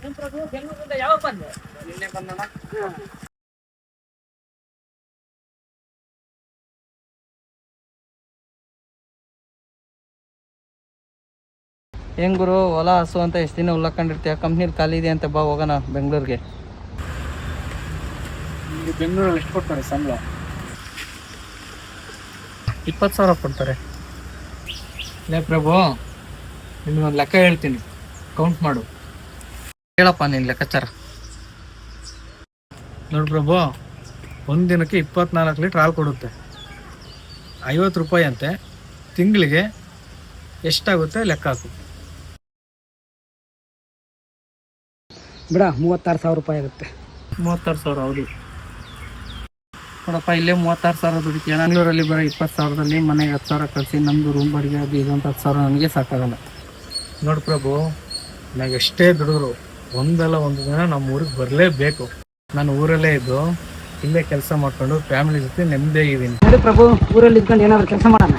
ಬೆಂಗಳೂರಿಂದ ಯಾವಾಗ ಬಂದೆ? ನಿನ್ನೆ ಬಂದಣ. ಹೆಂಗ್ ಗುರು, ಹೊಲ ಹಸು ಅಂತ ಎಷ್ಟು ದಿನ ಉಳ್ಳಕೊಂಡಿರ್ತೀಯ? ಕಂಪ್ನಿಲಿ ಖಾಲಿ ಇದೆ ಅಂತ ಬಾ ಹೋಗೋಣ ಬೆಂಗಳೂರಿಗೆ. ಬೆಂಗಳೂರಲ್ಲಿ ಎಷ್ಟು ಕೊಡ್ತಾರೆ ಸಂಬಳ? 20,000 ಕೊಡ್ತಾರೆ. ಲೇ ಪ್ರಭು, ನಿಮ್ಗೊಂದು ಲೆಕ್ಕ ಹೇಳ್ತೀನಿ, ಕೌಂಟ್ ಮಾಡು. ಹೇಳಪ್ಪ ನಿನ್ನ ಲೆಕ್ಕಾಚಾರ. ನೋಡು ಪ್ರಭು, ಒಂದು ದಿನಕ್ಕೆ 24 ಲೀಟ್ರ್ ಹಾಲು ಕೊಡುತ್ತೆ. 50 ರೂಪಾಯಿ ಅಂತೆ. ತಿಂಗಳಿಗೆ ಎಷ್ಟಾಗುತ್ತೆ ಲೆಕ್ಕ ಹಾಕು. ಬಿಡ, 36,000 ರೂಪಾಯಿ ಆಗುತ್ತೆ. 36,000? ಹೌದು ನೋಡಪ್ಪ, ಇಲ್ಲೇ 36,000 ದುಡಿತೀಯ. ಬೆಂಗಳೂರಲ್ಲಿ ಬರೋ 20,000ದಲ್ಲಿ ಮನೆಗೆ 10,000 ಕಳಿಸಿ ನಮ್ಮದು ರೂಮ್ ಬಾಡಿಗೆ ಅದು ಇದು ಅಂತ 10,000 ನನಗೆ ಸಾಕಾಗಲ್ಲ. ನೋಡು ಪ್ರಭು, ನನಗೆ ಎಷ್ಟೇ ದುಡಿದ್ರು ಒಂದಲ್ಲ ಒಂದು ದಿನ ನಮ್ಮ ಊರಿಗೆ ಬರಲೇಬೇಕು. ನಾನು ಊರಲ್ಲೇ ಇದ್ದು ಇಲ್ಲೇ ಕೆಲಸ ಮಾಡ್ಕೊಂಡು ಫ್ಯಾಮಿಲಿ ಜೊತೆ ನೆಮ್ಮದಿಯಾಗಿದ್ದೀನಿ. ನೋಡಿ ಪ್ರಭು, ಊರಲ್ಲಿ ಇದ್ಕೊಂಡು ಏನಾದ್ರು ಕೆಲಸ ಮಾಡೋಣ.